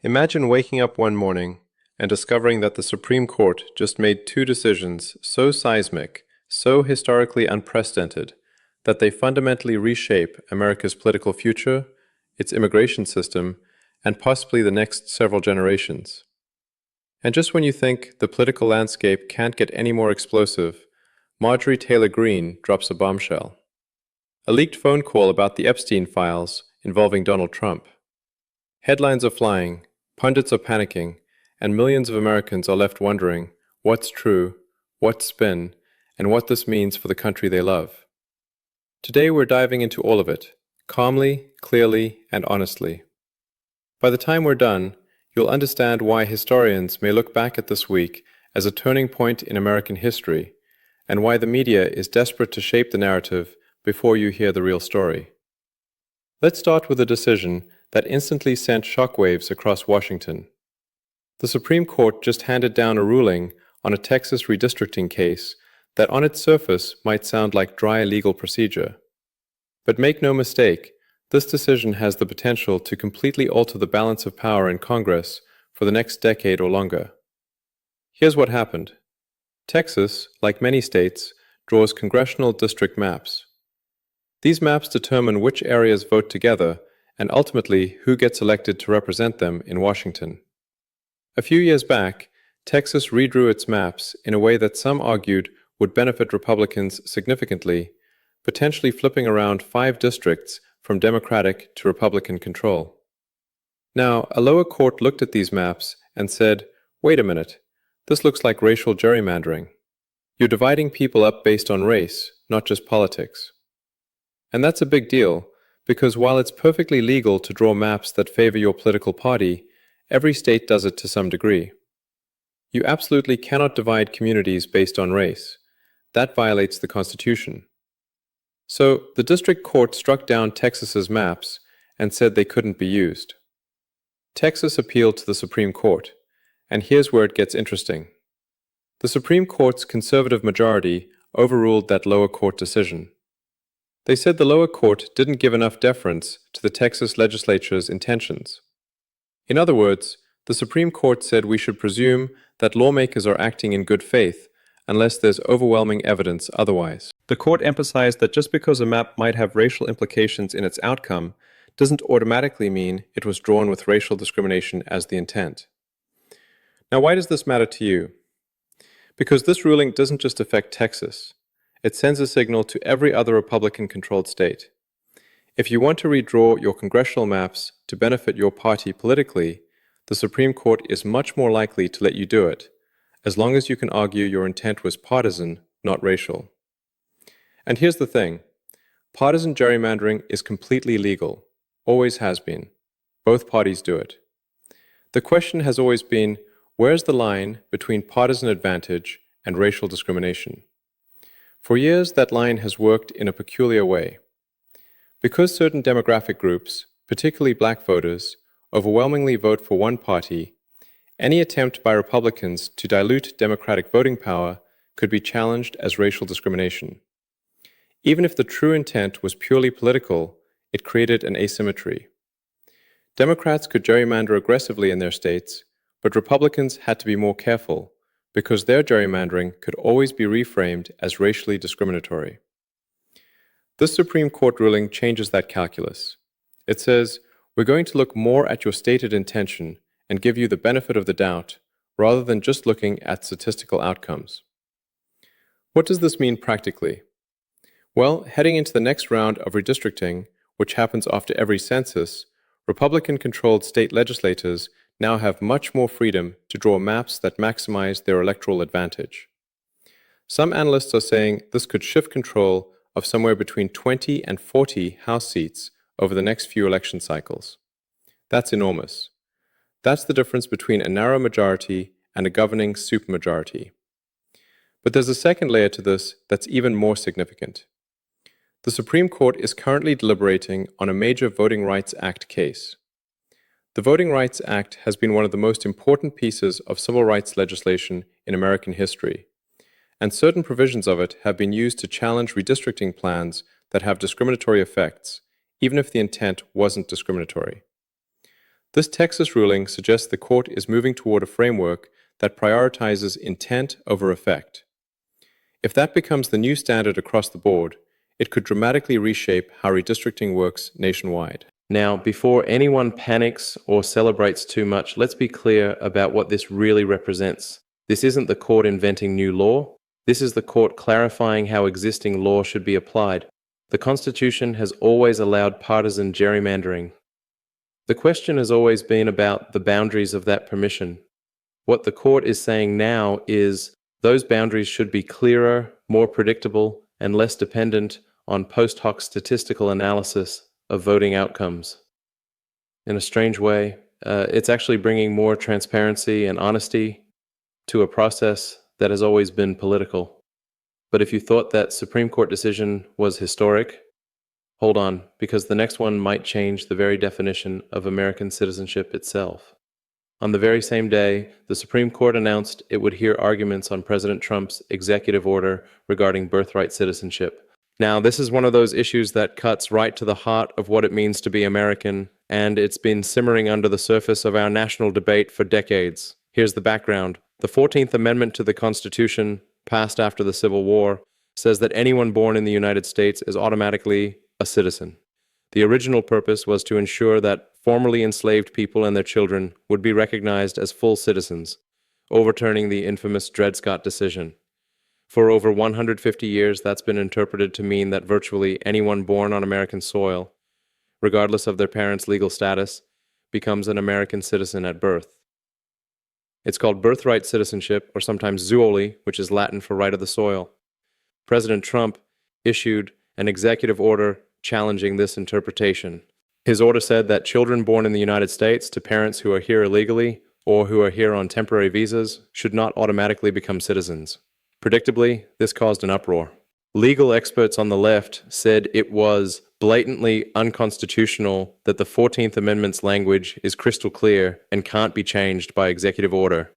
Imagine waking up one morning and discovering that the Supreme Court just made two decisions so seismic, so historically unprecedented, that they fundamentally reshape America's political future, its immigration system, and possibly the next several generations. And just when you think the political landscape can't get any more explosive, Marjorie Taylor Greene drops a bombshell. A leaked phone call about the Epstein files involving Donald Trump. Headlines are flying, pundits are panicking, and millions of Americans are left wondering what's true, what's spin, and what this means for the country they love. Today we're diving into all of it, calmly, clearly, and honestly. By the time we're done, you'll understand why historians may look back at this week as a turning point in American history, and why the media is desperate to shape the narrative before you hear the real story. Let's start with a decision that instantly sent shockwaves across Washington. The Supreme Court just handed down a ruling on a Texas redistricting case that on its surface might sound like dry legal procedure. But make no mistake, this decision has the potential to completely alter the balance of power in Congress for the next decade or longer. Here's what happened. Texas, like many states, draws congressional district maps. These maps determine which areas vote together and ultimately who gets elected to represent them in Washington. A few years back, Texas redrew its maps in a way that some argued would benefit Republicans significantly, potentially flipping around 5 districts from Democratic to Republican control. Now, a lower court looked at these maps and said, wait a minute, this looks like racial gerrymandering. You're dividing people up based on race, not just politics. And that's a big deal, because while it's perfectly legal to draw maps that favor your political party, every state does it to some degree. You absolutely cannot divide communities based on race. That violates the Constitution. So, the district court struck down Texas's maps and said they couldn't be used. Texas appealed to the Supreme Court, and here's where it gets interesting. The Supreme Court's conservative majority overruled that lower court decision. They said the lower court didn't give enough deference to the Texas legislature's intentions. In other words, the Supreme Court said we should presume that lawmakers are acting in good faith unless there's overwhelming evidence otherwise. The court emphasized that just because a map might have racial implications in its outcome doesn't automatically mean it was drawn with racial discrimination as the intent. Now, why does this matter to you? Because this ruling doesn't just affect Texas. It sends a signal to every other Republican-controlled state. If you want to redraw your congressional maps to benefit your party politically, the Supreme Court is much more likely to let you do it, as long as you can argue your intent was partisan, not racial. And here's the thing. Partisan gerrymandering is completely legal, always has been. Both parties do it. The question has always been, where's the line between partisan advantage and racial discrimination? For years, that line has worked in a peculiar way. Because certain demographic groups, particularly black voters, overwhelmingly vote for one party, any attempt by Republicans to dilute Democratic voting power could be challenged as racial discrimination. Even if the true intent was purely political, it created an asymmetry. Democrats could gerrymander aggressively in their states, but Republicans had to be more careful, because their gerrymandering could always be reframed as racially discriminatory. This Supreme Court ruling changes that calculus. It says, we're going to look more at your stated intention and give you the benefit of the doubt, rather than just looking at statistical outcomes. What does this mean practically? Well, heading into the next round of redistricting, which happens after every census, Republican-controlled state legislators now have much more freedom to draw maps that maximize their electoral advantage. Some analysts are saying this could shift control of somewhere between 20 and 40 House seats over the next few election cycles. That's enormous. That's the difference between a narrow majority and a governing supermajority. But there's a second layer to this that's even more significant. The Supreme Court is currently deliberating on a major Voting Rights Act case. The Voting Rights Act has been one of the most important pieces of civil rights legislation in American history, and certain provisions of it have been used to challenge redistricting plans that have discriminatory effects, even if the intent wasn't discriminatory. This Texas ruling suggests the court is moving toward a framework that prioritizes intent over effect. If that becomes the new standard across the board, it could dramatically reshape how redistricting works nationwide. Now, before anyone panics or celebrates too much, let's be clear about what this really represents. This isn't the court inventing new law. This is the court clarifying how existing law should be applied. The Constitution has always allowed partisan gerrymandering. The question has always been about the boundaries of that permission. What the court is saying now is those boundaries should be clearer, more predictable, and less dependent on post hoc statistical analysis of voting outcomes. In a strange way, it's actually bringing more transparency and honesty to a process that has always been political. But if you thought that Supreme Court decision was historic, hold on, because the next one might change the very definition of American citizenship itself. On the very same day, the Supreme Court announced it would hear arguments on President Trump's executive order regarding birthright citizenship. Now, this is one of those issues that cuts right to the heart of what it means to be American, and it's been simmering under the surface of our national debate for decades. Here's the background. The 14th Amendment to the Constitution, passed after the Civil War, says that anyone born in the United States is automatically a citizen. The original purpose was to ensure that formerly enslaved people and their children would be recognized as full citizens, overturning the infamous Dred Scott decision. For over 150 years, that's been interpreted to mean that virtually anyone born on American soil, regardless of their parents' legal status, becomes an American citizen at birth. It's called birthright citizenship, or sometimes zuoli, which is Latin for right of the soil. President Trump issued an executive order challenging this interpretation. His order said that children born in the United States to parents who are here illegally or who are here on temporary visas should not automatically become citizens. Predictably, this caused an uproar. Legal experts on the left said it was blatantly unconstitutional that the 14th Amendment's language is crystal clear and can't be changed by executive order.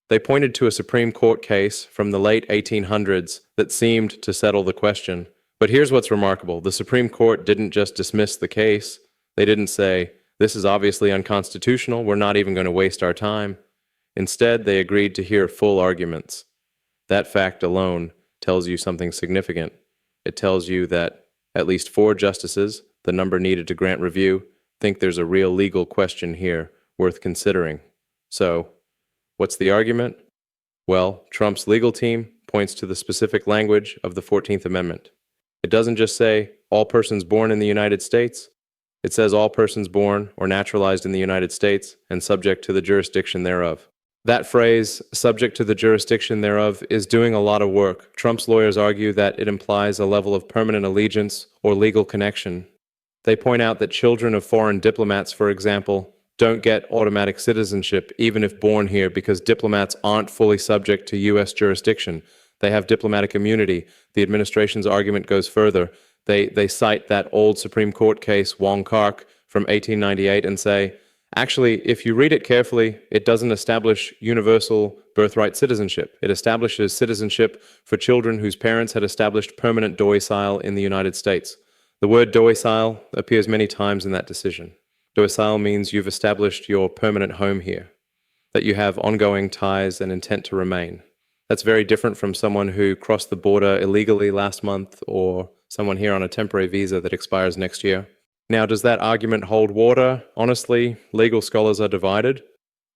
They pointed to a Supreme Court case from the late 1800s that seemed to settle the question. But here's what's remarkable. The Supreme Court didn't just dismiss the case. They didn't say, this is obviously unconstitutional, we're not even going to waste our time. Instead, they agreed to hear full arguments. That fact alone tells you something significant. It tells you that at least 4 justices, the number needed to grant review, think there's a real legal question here worth considering. So, what's the argument? Well, Trump's legal team points to the specific language of the 14th Amendment. It doesn't just say all persons born in the United States. It says all persons born or naturalized in the United States and subject to the jurisdiction thereof. That phrase, subject to the jurisdiction thereof, is doing a lot of work. Trump's lawyers argue that it implies a level of permanent allegiance or legal connection. They point out that children of foreign diplomats, for example, don't get automatic citizenship even if born here because diplomats aren't fully subject to U.S. jurisdiction. They have diplomatic immunity. The administration's argument goes further. They cite that old Supreme Court case, Wong Kark, from 1898 and say, actually, if you read it carefully, it doesn't establish universal birthright citizenship. It establishes citizenship for children whose parents had established permanent domicile in the United States. The word domicile appears many times in that decision. Domicile means you've established your permanent home here, that you have ongoing ties and intent to remain. That's very different from someone who crossed the border illegally last month or someone here on a temporary visa that expires next year. Now, does that argument hold water? Honestly, legal scholars are divided.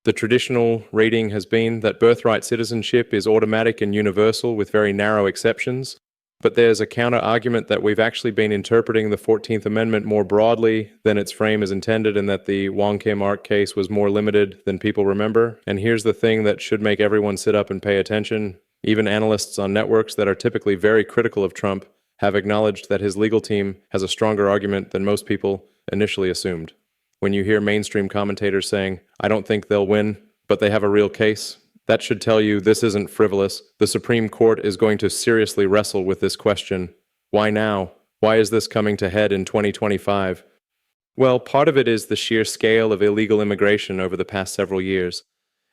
The traditional reading has been that birthright citizenship is automatic and universal with very narrow exceptions. But there's a counter-argument that we've actually been interpreting the 14th Amendment more broadly than its frame is intended and that the Wong Kim Ark case was more limited than people remember. And here's the thing that should make everyone sit up and pay attention. Even analysts on networks that are typically very critical of Trump have acknowledged that his legal team has a stronger argument than most people initially assumed. When you hear mainstream commentators saying, I don't think they'll win, but they have a real case, that should tell you this isn't frivolous. The Supreme Court is going to seriously wrestle with this question. Why now? Why is this coming to head in 2025? Well, part of it is the sheer scale of illegal immigration over the past several years.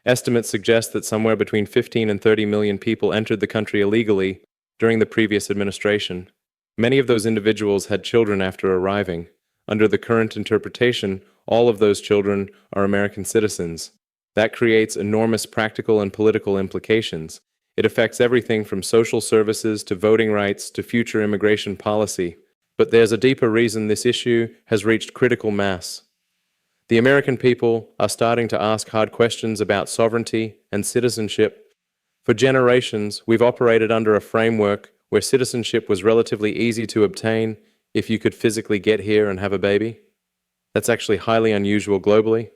Estimates suggest that somewhere between 15 and 30 million people entered the country illegally during the previous administration. Many of those individuals had children after arriving. Under the current interpretation, all of those children are American citizens. That creates enormous practical and political implications. It affects everything from social services to voting rights to future immigration policy. But there's a deeper reason this issue has reached critical mass. The American people are starting to ask hard questions about sovereignty and citizenship. For generations, we've operated under a framework where citizenship was relatively easy to obtain if you could physically get here and have a baby. That's actually highly unusual globally.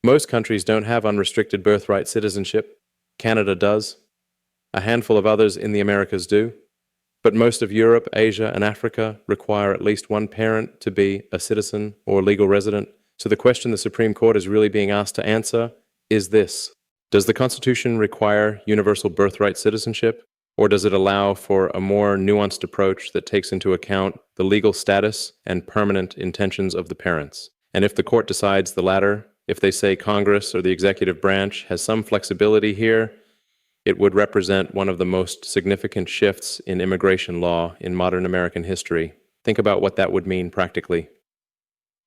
Most countries don't have unrestricted birthright citizenship. Canada does. A handful of others in the Americas do. But most of Europe, Asia, and Africa require at least one parent to be a citizen or legal resident. So the question the Supreme Court is really being asked to answer is this: does the Constitution require universal birthright citizenship, or does it allow for a more nuanced approach that takes into account the legal status and permanent intentions of the parents? And if the court decides the latter, if they say Congress or the executive branch has some flexibility here, it would represent one of the most significant shifts in immigration law in modern American history. Think about what that would mean practically.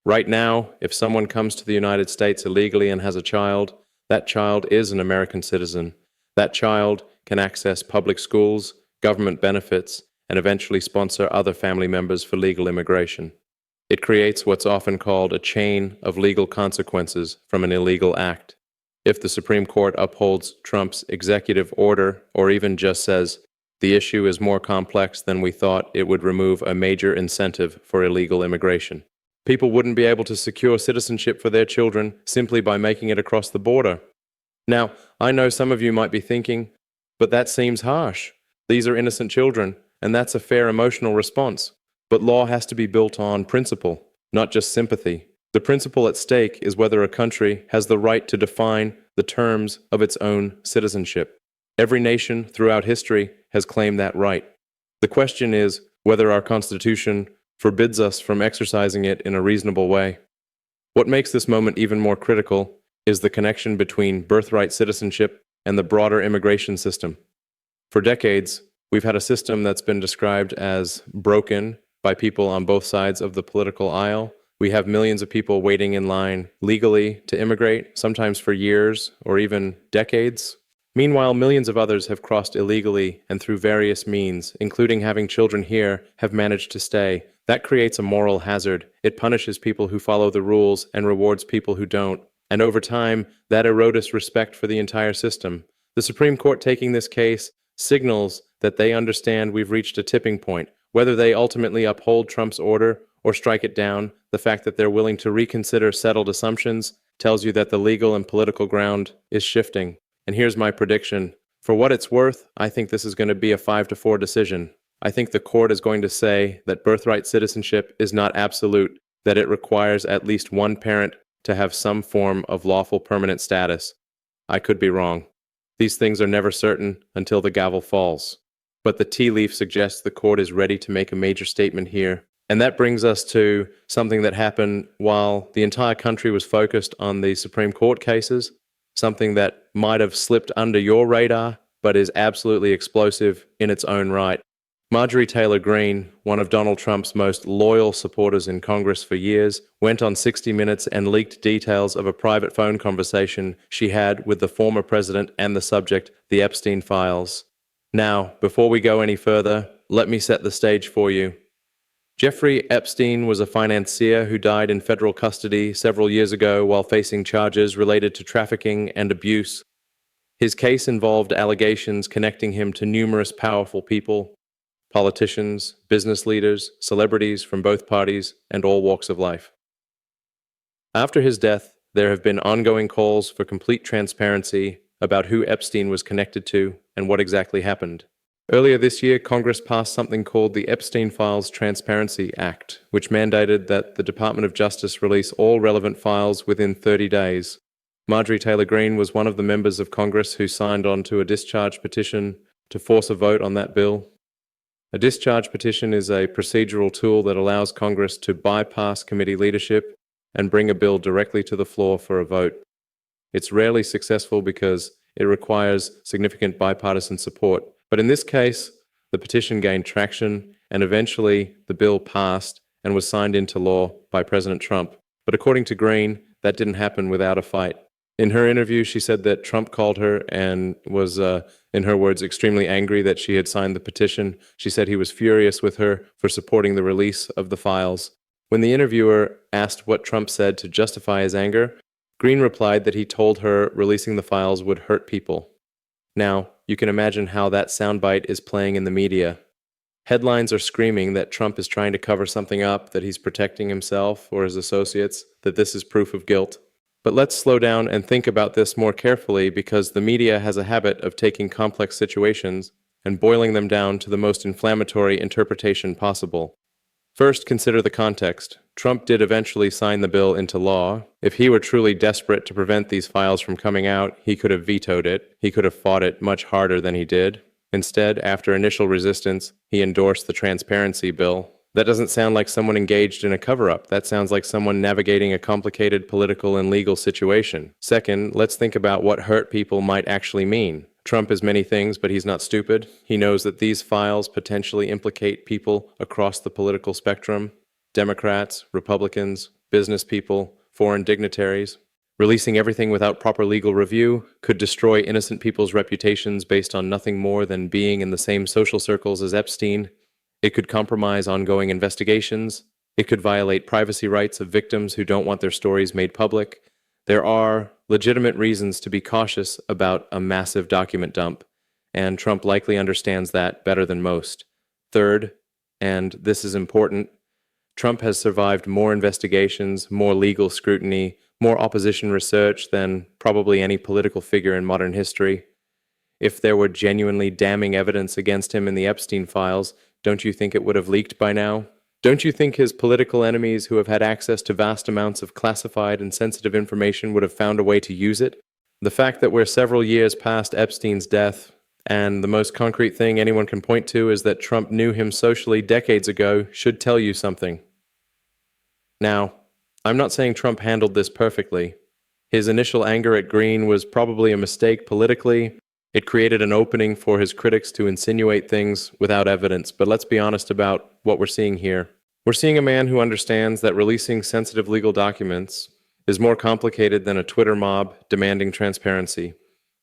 Right now, if someone comes to the United States illegally and has a child, that child is an American citizen. That child can access public schools, government benefits, and eventually sponsor other family members for legal immigration. It creates what's often called a chain of legal consequences from an illegal act. If the Supreme Court upholds Trump's executive order, or even just says, the issue is more complex than we thought, it would remove a major incentive for illegal immigration. People wouldn't be able to secure citizenship for their children simply by making it across the border. Now, I know some of you might be thinking, but that seems harsh. These are innocent children, and that's a fair emotional response. But law has to be built on principle, not just sympathy. The principle at stake is whether a country has the right to define the terms of its own citizenship. Every nation throughout history has claimed that right. The question is whether our Constitution forbids us from exercising it in a reasonable way. What makes this moment even more critical is the connection between birthright citizenship and the broader immigration system. For decades, we've had a system that's been described as broken by people on both sides of the political aisle. We have millions of people waiting in line legally to immigrate, sometimes for years or even decades. Meanwhile, millions of others have crossed illegally and through various means, including having children here, have managed to stay. That creates a moral hazard. It punishes people who follow the rules and rewards people who don't. And over time, that erodes respect for the entire system. The Supreme Court taking this case signals that they understand we've reached a tipping point. Whether they ultimately uphold Trump's order or strike it down, the fact that they're willing to reconsider settled assumptions tells you that the legal and political ground is shifting. And here's my prediction. For what it's worth, I think this is going to be a 5-4 decision. I think the court is going to say that birthright citizenship is not absolute, that it requires at least one parent to have some form of lawful permanent status. I could be wrong. These things are never certain until the gavel falls. But the tea leaf suggests the court is ready to make a major statement here. And that brings us to something that happened while the entire country was focused on the Supreme Court cases, something that might have slipped under your radar, but is absolutely explosive in its own right. Marjorie Taylor Greene, one of Donald Trump's most loyal supporters in Congress for years, went on 60 Minutes and leaked details of a private phone conversation she had with the former president and the subject, the Epstein files. Now, before we go any further, let me set the stage for you. Jeffrey Epstein was a financier who died in federal custody several years ago while facing charges related to trafficking and abuse. His case involved allegations connecting him to numerous powerful people, politicians, business leaders, celebrities from both parties, and all walks of life. After his death, there have been ongoing calls for complete transparency about who Epstein was connected to and what exactly happened. Earlier this year, Congress passed something called the Epstein Files Transparency Act, which mandated that the Department of Justice release all relevant files within 30 days. Marjorie Taylor Greene was one of the members of Congress who signed on to a discharge petition to force a vote on that bill. A discharge petition is a procedural tool that allows Congress to bypass committee leadership and bring a bill directly to the floor for a vote. It's rarely successful because it requires significant bipartisan support. But in this case, the petition gained traction and eventually the bill passed and was signed into law by President Trump. But according to Greene, that didn't happen without a fight. In her interview, she said that Trump called her and was, in her words, extremely angry that she had signed the petition. She said he was furious with her for supporting the release of the files. When the interviewer asked what Trump said to justify his anger, Greene replied that he told her releasing the files would hurt people. Now, you can imagine how that soundbite is playing in the media. Headlines are screaming that Trump is trying to cover something up, that he's protecting himself or his associates, that this is proof of guilt. But let's slow down and think about this more carefully, because the media has a habit of taking complex situations and boiling them down to the most inflammatory interpretation possible. First, consider the context. Trump did eventually sign the bill into law. If he were truly desperate to prevent these files from coming out, he could have vetoed it. He could have fought it much harder than he did. Instead, after initial resistance, he endorsed the transparency bill. That doesn't sound like someone engaged in a cover-up. That sounds like someone navigating a complicated political and legal situation. Second, let's think about what hurt people might actually mean. Trump is many things, but he's not stupid. He knows that these files potentially implicate people across the political spectrum: Democrats, Republicans, business people, foreign dignitaries. Releasing everything without proper legal review could destroy innocent people's reputations based on nothing more than being in the same social circles as Epstein. It could compromise ongoing investigations. It could violate privacy rights of victims who don't want their stories made public. There are legitimate reasons to be cautious about a massive document dump, and Trump likely understands that better than most. Third, and this is important, Trump has survived more investigations, more legal scrutiny, more opposition research than probably any political figure in modern history. If there were genuinely damning evidence against him in the Epstein files, don't you think it would have leaked by now? Don't you think his political enemies who have had access to vast amounts of classified and sensitive information would have found a way to use it? The fact that we're several years past Epstein's death, and the most concrete thing anyone can point to is that Trump knew him socially decades ago, should tell you something. Now, I'm not saying Trump handled this perfectly. His initial anger at Greene was probably a mistake politically. It created an opening for his critics to insinuate things without evidence, but let's be honest about what we're seeing here. We're seeing a man who understands that releasing sensitive legal documents is more complicated than a Twitter mob demanding transparency.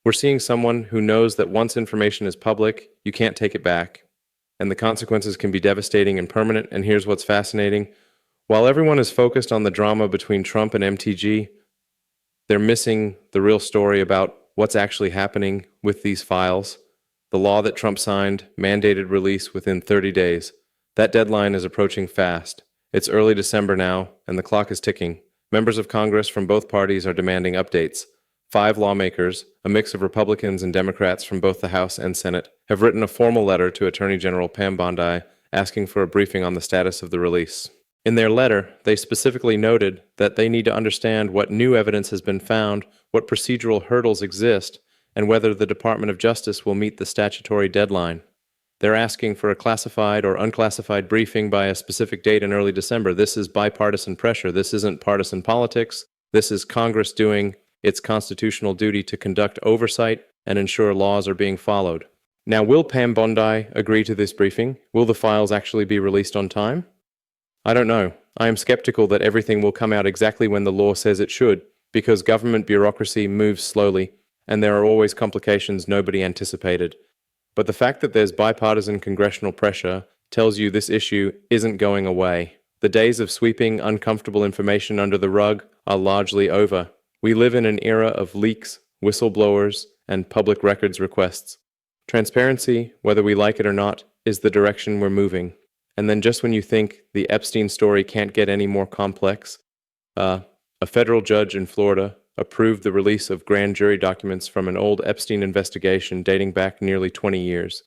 We're seeing someone who knows that once information is public, you can't take it back, and the consequences can be devastating and permanent. And here's what's fascinating. While everyone is focused on the drama between Trump and MTG, they're missing the real story about what's actually happening with these files. The law that Trump signed mandated release within 30 days. That deadline is approaching fast. It's early December now, and the clock is ticking. Members of Congress from both parties are demanding updates. 5 lawmakers, a mix of Republicans and Democrats from both the House and Senate, have written a formal letter to Attorney General Pam Bondi asking for a briefing on the status of the release. In their letter, they specifically noted that they need to understand what new evidence has been found, what procedural hurdles exist, and whether the Department of Justice will meet the statutory deadline. They're asking for a classified or unclassified briefing by a specific date in early December. This is bipartisan pressure. This isn't partisan politics. This is Congress doing its constitutional duty to conduct oversight and ensure laws are being followed. Now, will Pam Bondi agree to this briefing? Will the files actually be released on time? I don't know. I am skeptical that everything will come out exactly when the law says it should, because government bureaucracy moves slowly, and there are always complications nobody anticipated. But the fact that there's bipartisan congressional pressure tells you this issue isn't going away. The days of sweeping uncomfortable information under the rug are largely over. We live in an era of leaks, whistleblowers, and public records requests. Transparency, whether we like it or not, is the direction we're moving. And then just when you think the Epstein story can't get any more complex, a federal judge in Florida approved the release of grand jury documents from an old Epstein investigation dating back nearly 20 years.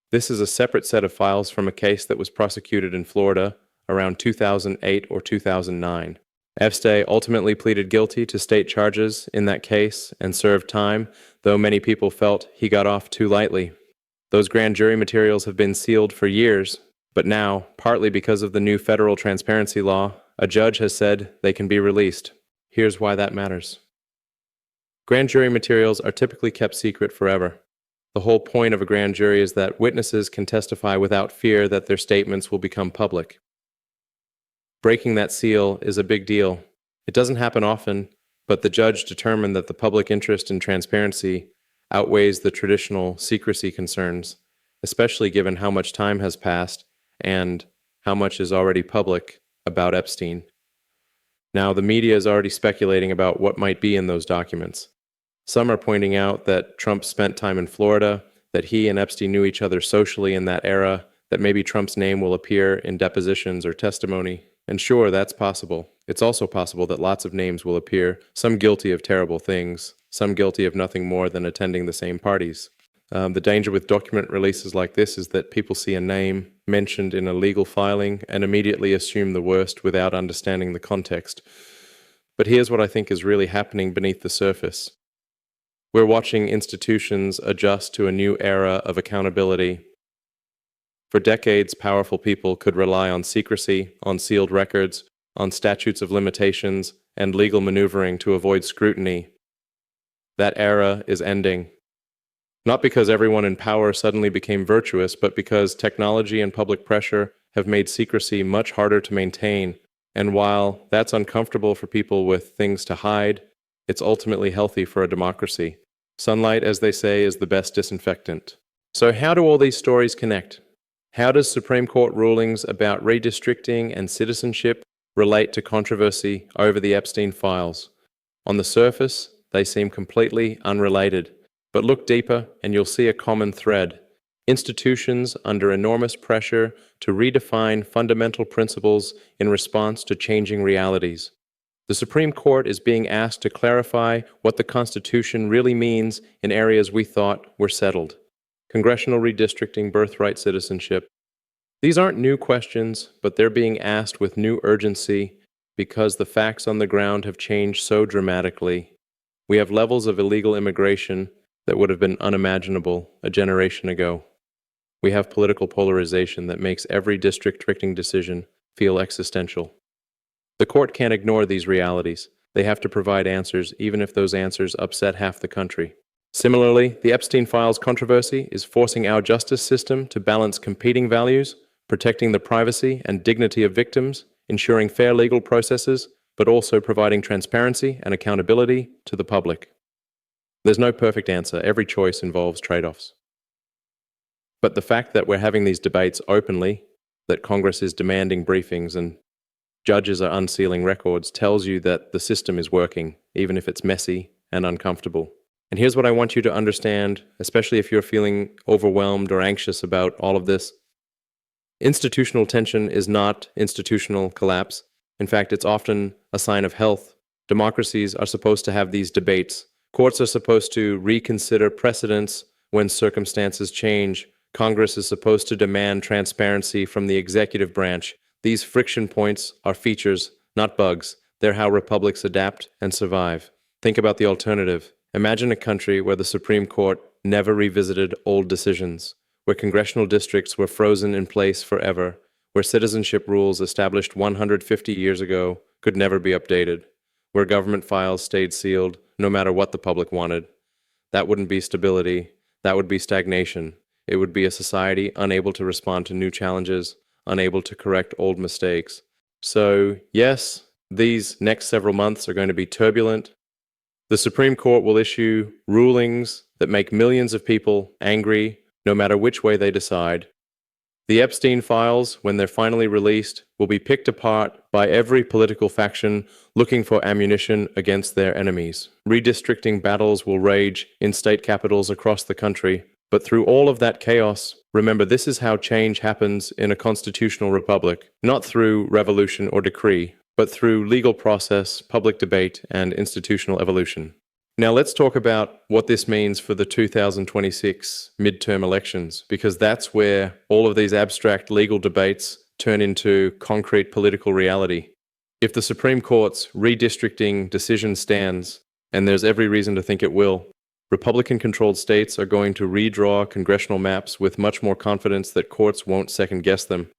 This is a separate set of files from a case that was prosecuted in Florida around 2008 or 2009. Epstein ultimately pleaded guilty to state charges in that case and served time, though many people felt he got off too lightly. Those grand jury materials have been sealed for years, but now, partly because of the new federal transparency law, a judge has said they can be released. Here's why that matters. Grand jury materials are typically kept secret forever. The whole point of a grand jury is that witnesses can testify without fear that their statements will become public. Breaking that seal is a big deal. It doesn't happen often, but the judge determined that the public interest in transparency outweighs the traditional secrecy concerns, especially given how much time has passed and how much is already public about Epstein. Now, the media is already speculating about what might be in those documents. Some are pointing out that Trump spent time in Florida, that he and Epstein knew each other socially in that era, that maybe Trump's name will appear in depositions or testimony. And sure, that's possible. It's also possible that lots of names will appear, some guilty of terrible things, some guilty of nothing more than attending the same parties. The danger with document releases like this is that people see a name mentioned in a legal filing and immediately assume the worst without understanding the context. But here's what I think is really happening beneath the surface. We're watching institutions adjust to a new era of accountability. For decades, powerful people could rely on secrecy, on sealed records, on statutes of limitations, and legal maneuvering to avoid scrutiny. That era is ending. Not because everyone in power suddenly became virtuous, but because technology and public pressure have made secrecy much harder to maintain. And while that's uncomfortable for people with things to hide, it's ultimately healthy for a democracy. Sunlight, as they say, is the best disinfectant. So how do all these stories connect? How does Supreme Court rulings about redistricting and citizenship relate to controversy over the Epstein files? On the surface, they seem completely unrelated. But look deeper and you'll see a common thread. Institutions under enormous pressure to redefine fundamental principles in response to changing realities. The Supreme Court is being asked to clarify what the Constitution really means in areas we thought were settled. Congressional redistricting, birthright citizenship. These aren't new questions, but they're being asked with new urgency because the facts on the ground have changed so dramatically. We have levels of illegal immigration that would have been unimaginable a generation ago. We have political polarization that makes every districting decision feel existential. The court can't ignore these realities. They have to provide answers, even if those answers upset half the country. Similarly, the Epstein files controversy is forcing our justice system to balance competing values, protecting the privacy and dignity of victims, ensuring fair legal processes, but also providing transparency and accountability to the public. There's no perfect answer. Every choice involves trade-offs. But the fact that we're having these debates openly, that Congress is demanding briefings and judges are unsealing records tells you that the system is working, even if it's messy and uncomfortable. And here's what I want you to understand, especially if you're feeling overwhelmed or anxious about all of this. Institutional tension is not institutional collapse. In fact, it's often a sign of health. Democracies are supposed to have these debates. Courts are supposed to reconsider precedents when circumstances change. Congress is supposed to demand transparency from the executive branch. These friction points are features, not bugs. They're how republics adapt and survive. Think about the alternative. Imagine a country where the Supreme Court never revisited old decisions, where congressional districts were frozen in place forever, where citizenship rules established 150 years ago could never be updated, where government files stayed sealed no matter what the public wanted. That wouldn't be stability. That would be stagnation. It would be a society unable to respond to new challenges, unable to correct old mistakes. So, yes, these next several months are going to be turbulent. The Supreme Court will issue rulings that make millions of people angry, no matter which way they decide. The Epstein files, when they're finally released, will be picked apart by every political faction looking for ammunition against their enemies. Redistricting battles will rage in state capitals across the country. But through all of that chaos, remember, this is how change happens in a constitutional republic, not through revolution or decree, but through legal process, public debate, and institutional evolution. Now let's talk about what this means for the 2026 midterm elections, because that's where all of these abstract legal debates turn into concrete political reality. If the Supreme Court's redistricting decision stands, and there's every reason to think it will, Republican-controlled states are going to redraw congressional maps with much more confidence that courts won't second-guess them.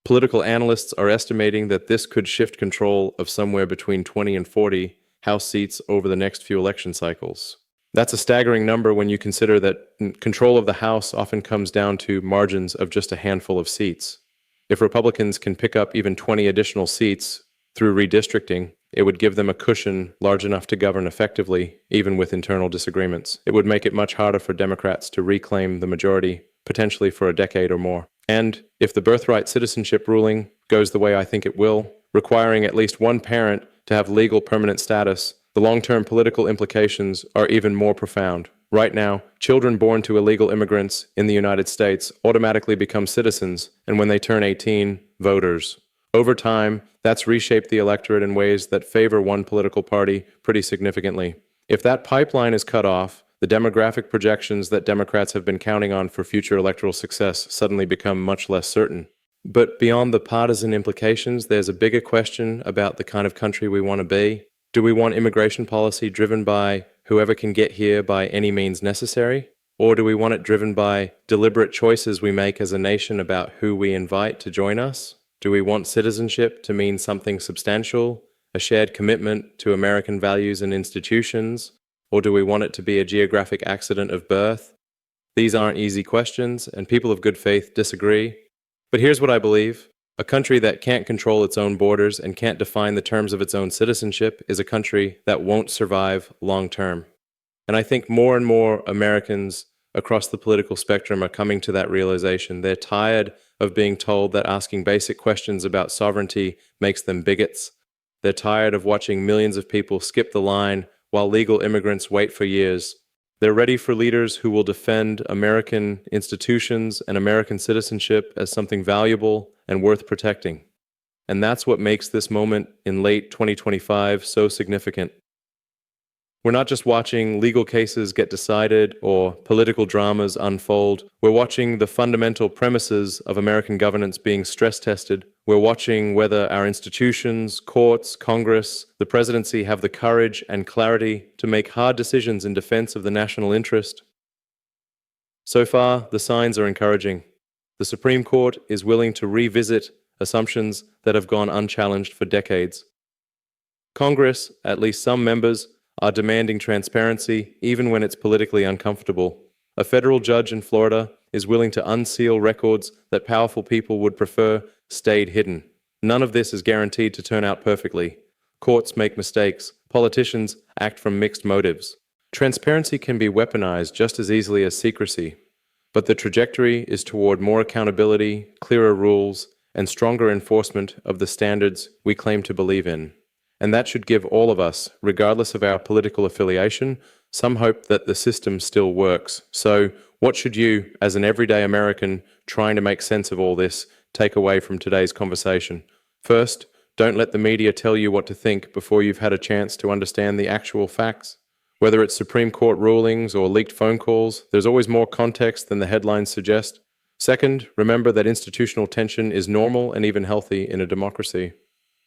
Political analysts are estimating that this could shift control of somewhere between 20 and 40 House seats over the next few election cycles. That's a staggering number when you consider that control of the House often comes down to margins of just a handful of seats. If Republicans can pick up even 20 additional seats through redistricting, it would give them a cushion large enough to govern effectively, even with internal disagreements. It would make it much harder for Democrats to reclaim the majority, potentially for a decade or more. And if the birthright citizenship ruling goes the way I think it will, requiring at least one parent to have legal permanent status, the long-term political implications are even more profound. Right now, children born to illegal immigrants in the United States automatically become citizens, and when they turn 18, voters. Over time, that's reshaped the electorate in ways that favor one political party pretty significantly. If that pipeline is cut off, the demographic projections that Democrats have been counting on for future electoral success suddenly become much less certain. But beyond the partisan implications, there's a bigger question about the kind of country we want to be. Do we want immigration policy driven by whoever can get here by any means necessary? Or do we want it driven by deliberate choices we make as a nation about who we invite to join us? Do we want citizenship to mean something substantial, a shared commitment to American values and institutions? Or do we want it to be a geographic accident of birth? These aren't easy questions, and people of good faith disagree. But here's what I believe. A country that can't control its own borders and can't define the terms of its own citizenship is a country that won't survive long term. And I think more and more Americans across the political spectrum are coming to that realization. They're tired of being told that asking basic questions about sovereignty makes them bigots. They're tired of watching millions of people skip the line while legal immigrants wait for years. They're ready for leaders who will defend American institutions and American citizenship as something valuable and worth protecting. And that's what makes this moment in late 2025 so significant. We're not just watching legal cases get decided or political dramas unfold. We're watching the fundamental premises of American governance being stress tested. We're watching whether our institutions, courts, Congress, the presidency have the courage and clarity to make hard decisions in defense of the national interest. So far, the signs are encouraging. The Supreme Court is willing to revisit assumptions that have gone unchallenged for decades. Congress, at least some members, are demanding transparency even when it's politically uncomfortable. A federal judge in Florida is willing to unseal records that powerful people would prefer stayed hidden. None of this is guaranteed to turn out perfectly. Courts make mistakes. Politicians act from mixed motives. Transparency can be weaponized just as easily as secrecy, but the trajectory is toward more accountability, clearer rules, and stronger enforcement of the standards we claim to believe in. And that should give all of us, regardless of our political affiliation, some hope that the system still works. So, what should you, as an everyday American trying to make sense of all this, take away from today's conversation? First, don't let the media tell you what to think before you've had a chance to understand the actual facts. Whether it's Supreme Court rulings or leaked phone calls, there's always more context than the headlines suggest. Second, remember that institutional tension is normal and even healthy in a democracy.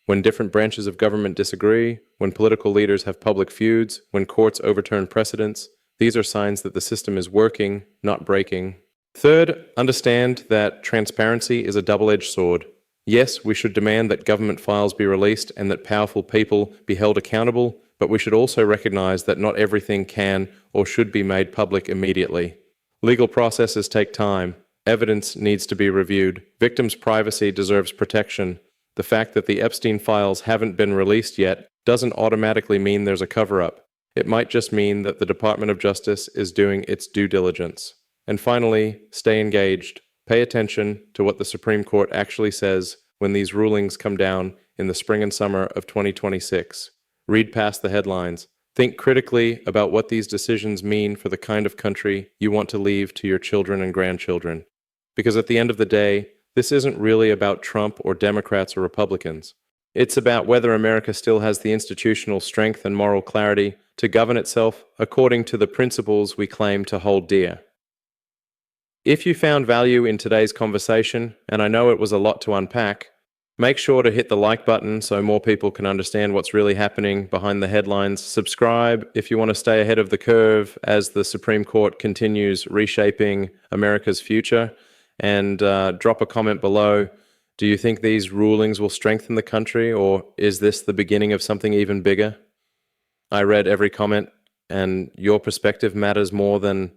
When different branches of government disagree, when political leaders have public feuds, when courts overturn precedents, these are signs that the system is working, not breaking. Third, understand that transparency is a double-edged sword. Yes, we should demand that government files be released and that powerful people be held accountable, but we should also recognize that not everything can or should be made public immediately. Legal processes take time. Evidence needs to be reviewed. Victims' privacy deserves protection. The fact that the Epstein files haven't been released yet doesn't automatically mean there's a cover-up. It might just mean that the Department of Justice is doing its due diligence. And finally, stay engaged. Pay attention to what the Supreme Court actually says when these rulings come down in the spring and summer of 2026. Read past the headlines. Think critically about what these decisions mean for the kind of country you want to leave to your children and grandchildren. Because at the end of the day, this isn't really about Trump or Democrats or Republicans. It's about whether America still has the institutional strength and moral clarity to govern itself according to the principles we claim to hold dear. If you found value in today's conversation, and I know it was a lot to unpack, make sure to hit the like button so more people can understand what's really happening behind the headlines. Subscribe if you want to stay ahead of the curve as the Supreme Court continues reshaping America's future. And drop a comment below. Do you think these rulings will strengthen the country, or is this the beginning of something even bigger? I read every comment, and your perspective matters more than